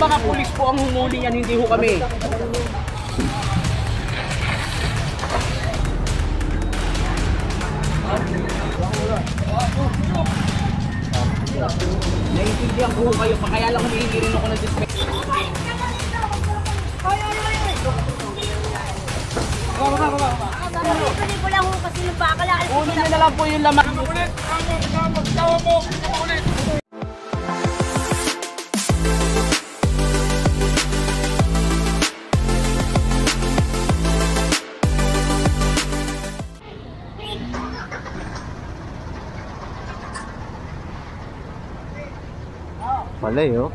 mga pulis po ang humuli yan, hindi ho kami. Naiintindihan ko kayo, kaya lang humihingi rin ako ng disrespect. Pili ko lang ho kasi nung bakala. Kunin nyo na lang po yung laman. Ulit! Magtawa mo! Ulit! Malay oh.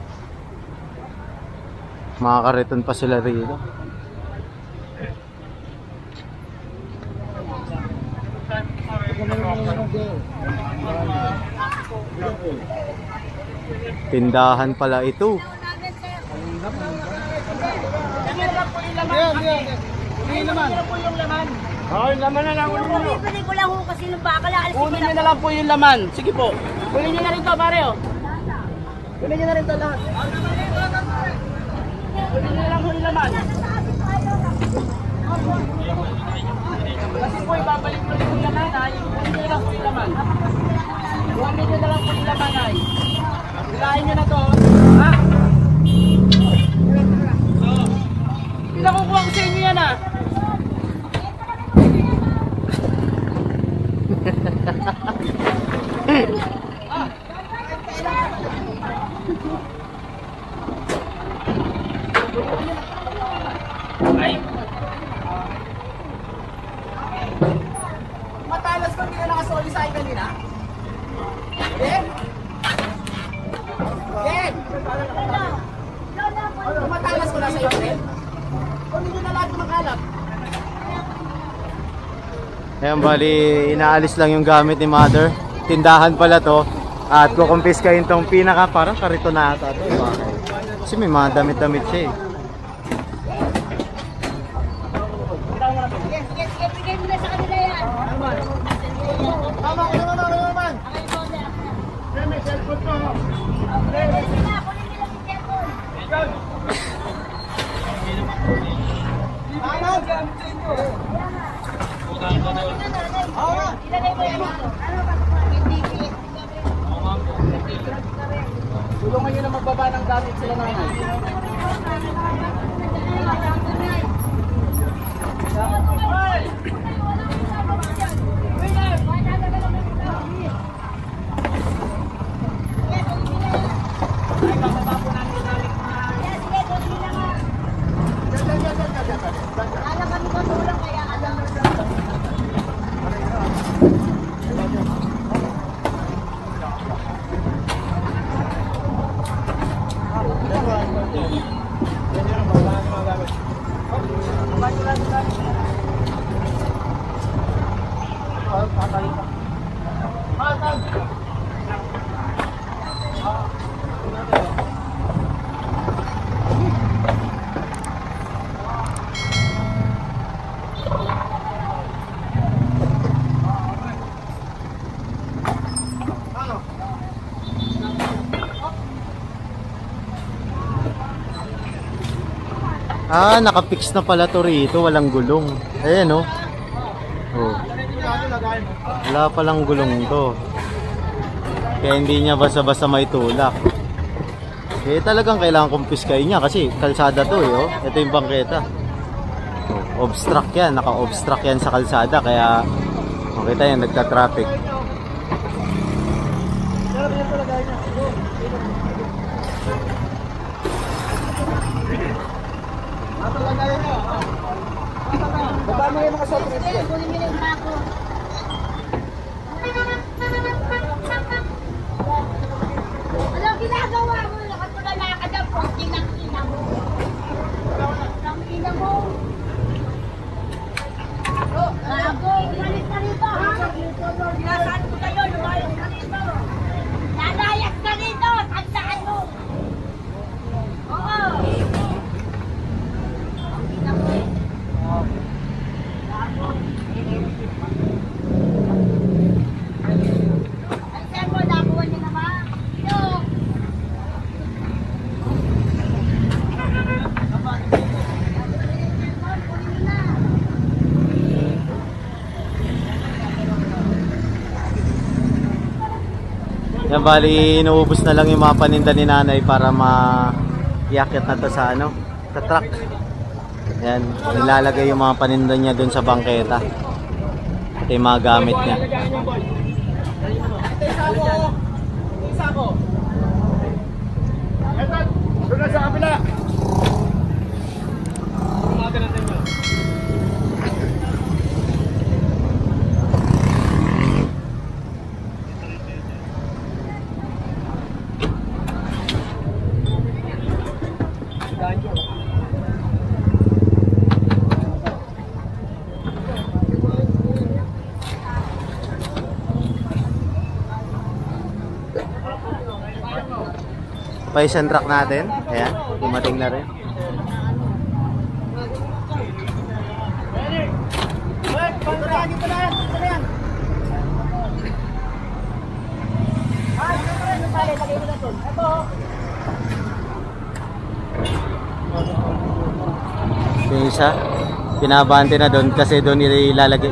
Makakariton pa sila rito. Tindahan pala ito. Pili ko lang ho kasi nung bakala. Kunin nyo na lang po yung laman. Sige po. Kunin nyo na rin to, pare oh. Kunin nyo na rin to lahat. Kunin nyo na lang po yung laman. Kasi po ibabalik mo rin yung nanay. Kunin nyo na lang po yung laman. Kunin nyo na lang po yung laman ay. Hilahin nyo na to. Ha? Pinakukuha ko sa inyo yan ah. Ay. Matalas ko, hindi ka nakasoli sa akin kanina? Ben? Ben? Matalas ko na sa iyo, Ben? Kunin nyo na lahat ng makalap. Ayan, bali inaalis lang yung gamit ni mother. Tindahan pala to. At kukumpiskahin tong pinaka parang karito na ata to. Kasi may mga damit-damit siya eh. Bigay mo na sa kanila yan. Tama ko naman! May cellphone ko! Kunin nila yung cellphone. Ilagay mo yan dito. Tulungan nyo na magbaba ng gamit sila nanay. Alam kami ko tulong kaya alam mo sa Ah, nakapix na pala to rito, walang gulong. Ayan oh. Oh. Wala palang gulong to. Kaya hindi niya basta-basta may tulak. Eh talagang kailangan kumpiskahin niya kasi kalsada to eh oh. Ito yung bangketa. Oh, obstruct yan, naka-obstruct yan sa kalsada kaya makita yan, nagka-traffic. Baba mo yung mga soft drinks yan. kunin nila yung bako. Ano ginagawa mo? Nakatulala ka dyan po. Ina mo. Ang ina mo. Gago, umalis ka rito ha? Sinasaan ko kayo, lumayas ka rito. Lalayas ka rito, tandaan mo. Oo. Ang ina mo. Gago. bali inuubos na lang yung mga paninda ni nanay para ma-iakyat na to sa ano, sa truck. Yan, nilalagay yung mga paninda niya dun sa bangketa. Ito yung mga gamit niya. Doon na sa kabila. Pa isang truck natin. Ayan, dumating na rin. Yung isa, pinabante na doon kasi doon ilalagay,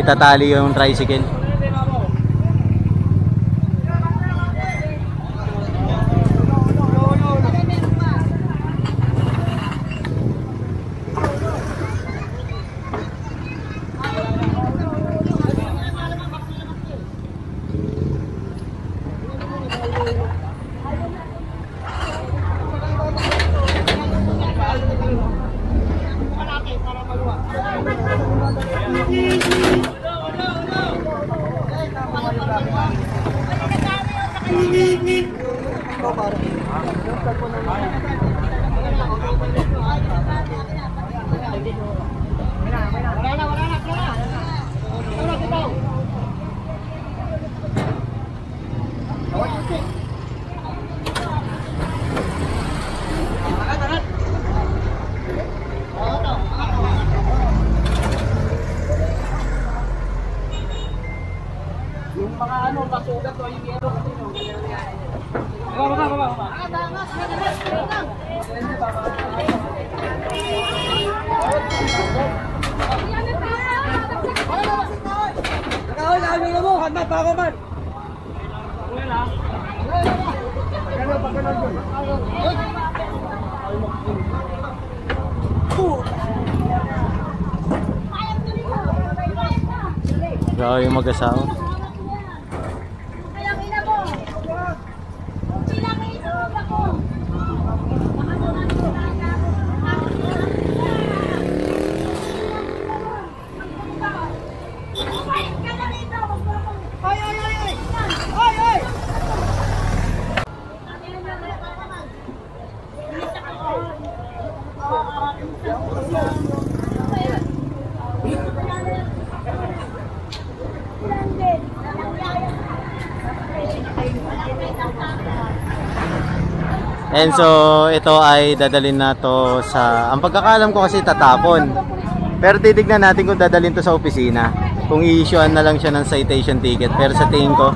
itatali yung tricycle. Yung mga ano, pasugat o yung yero kasi no. Baba. Nakahoy, nakabila mo. Handa pa ako man. Grabe yung mag-asawa. And so ito ay dadalhin na to sa, ang pagkakalam ko kasi tatapon. Pero titignan natin kung dadalhin to sa opisina. Kung i-issuean na lang siya ng citation ticket. Pero sa tingin ko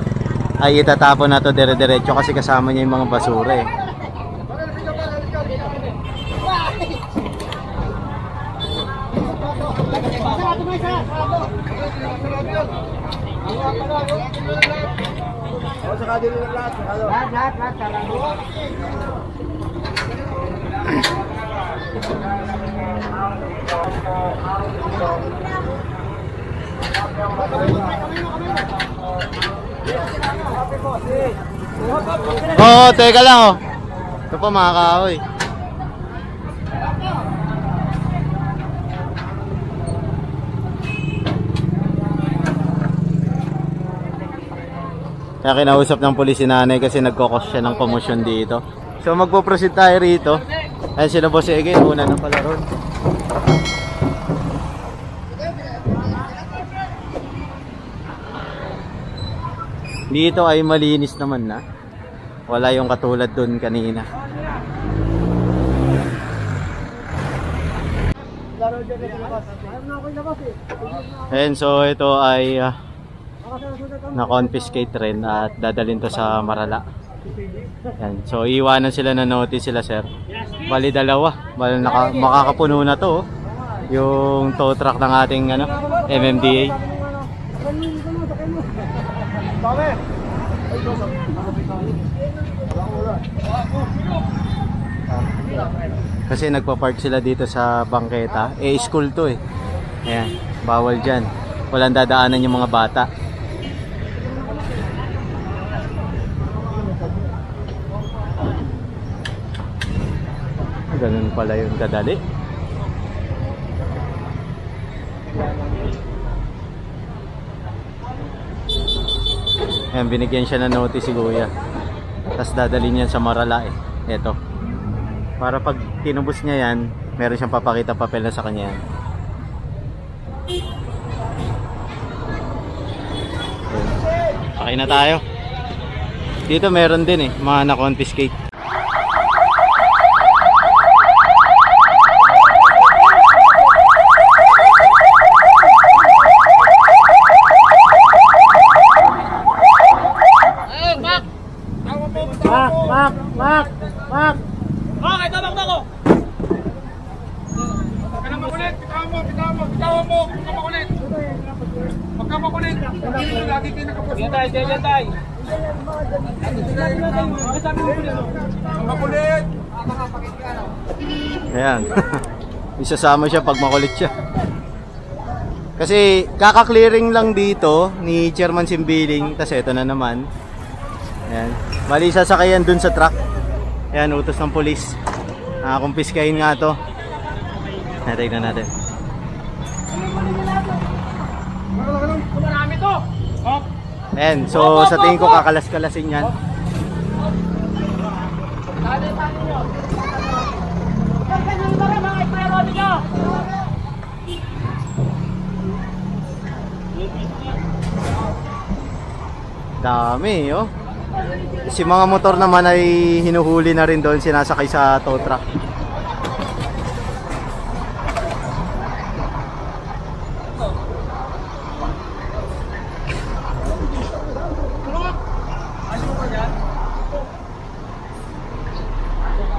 ay itatapon na to dire-diretso kasi kasama niya yung mga basura eh. Oo, teka lang oh. Ito pa mga kahoy. Kaya kinausap ng pulis si nanay kasi nagkokos siya ng pamosyon dito. So magpo-proceed tayo rito. Ayun sila Boss Ege, una na pala ron. Dito ay malinis naman na. Wala yung katulad dun kanina. And so ito ay na-confiscate rin at dadalhin to sa Marala. Yan. So iwanan sila na notice sila sir. Bali dalawa. Bali makakapuno na to. Yung tow truck ng ating MMDA. Kasi nagpa-park sila dito sa bangketa. Eh, school to eh. Ayan, bawal dyan. Walang dadaanan yung mga bata. Ganun pala yung kadali. Ayan, binigyan siya ng notice si Kuya. Tapos dadalhin yan sa Marala eh. Eto. Para pag tinubos niya yan, meron siyang papakita papel na sa kanya yan. Okay na tayo. Dito meron din eh, mga na-confiscate. Mak! Okay, tabak na ko! Huwag ka na makulit. Bitawan mo. Huwag ka makulit. Huwag ka makulit. Lagi kayo nakapos. Yan tayo. Makulit. Ayan. Isasama siya pag makulit siya. Kasi kaka-clearing lang dito ni Chairman Simbiling. Tapos ito na naman. Ayan. Bali sasakayan dun sa truck. Ayan, utos ng polis. Kumpiskahin nga to. Tignan natin. Marami to! Ayan, so sa tingin ko kakalas-kalasin yan. Dami, oh. Si mga motor naman ay hinuhuli na rin doon, sinasakay sa tow truck.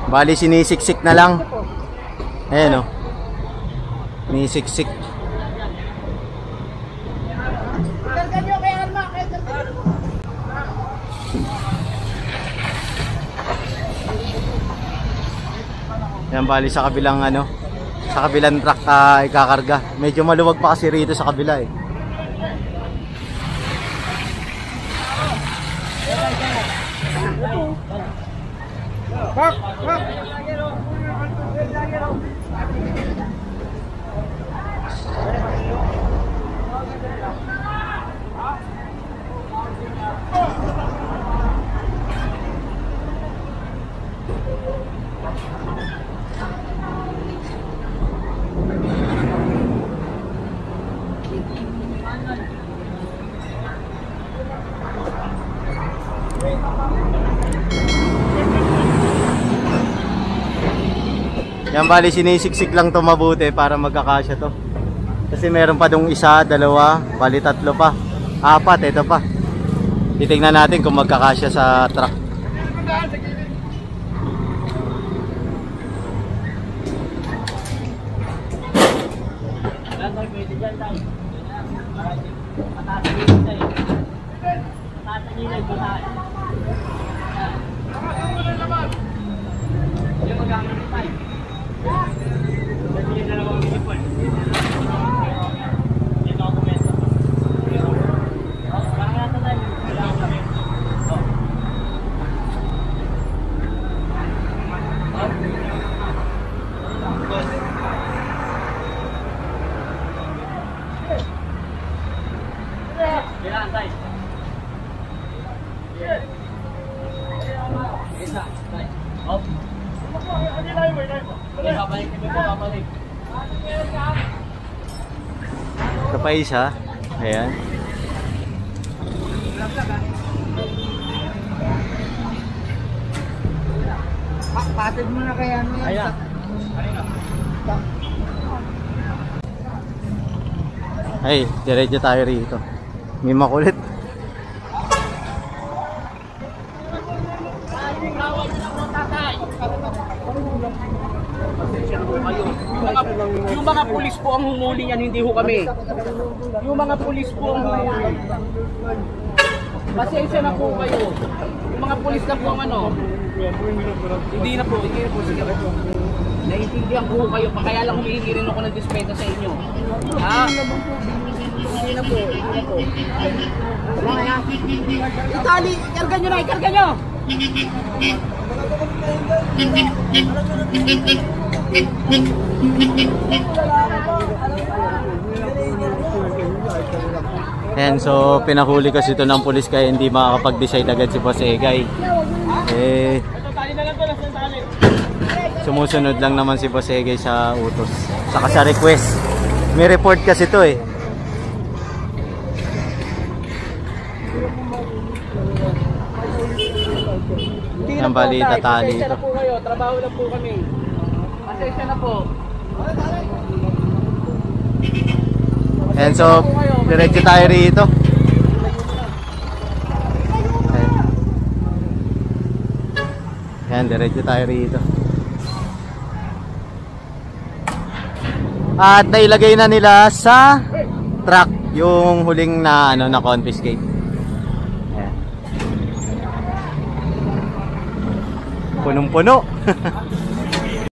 Bali sinisiksik na lang. Ayan, oh. Sinisiksik. Yan, bali sa kabilang sa kabilang truck ikakarga. Medyo maluwag pa kasi rito sa kabila eh. Bak! Yan, bali sinisiksik lang to mabuti para magkakasya to. Kasi meron pa dong isa, dalawa, bali tatlo pa. Apat, ito pa. Titingnan natin kung magkakasya sa truck. Ito pa isa. Ayan. Patid mo na kaya niya. Ayan. Ay, diretso tayo rito. May makulit. Yung mga pulis po ang humuli yan, hindi ho kami. Yung mga pulis po ang humuli. Pasensya na po kayo. Yung mga pulis na po ang ano. Hindi na po. Sige po. Naiintindihan po kayo. Kaya lang humihingi rin ako ng dispensa sa inyo. Ha? Hindi na po. Itali, ikarga nyo na, ikarga nyo! Ayan, so pinahuli kasi ito ng pulis kaya hindi makakapag-decide agad si Boss Egay. Eh, sumusunod lang naman si Boss Egay sa utos. Saka sa request. May report kasi ito eh. Ang balita tali Pasensya ito. na po kayo, trabaho lang po kami. Pasensya na po. Ayan, so diretso tayo rito. Ayan, diretso tayo rito. At nailagay na nila sa truck yung huling na ano na confiscate. Ayan. Punong-puno.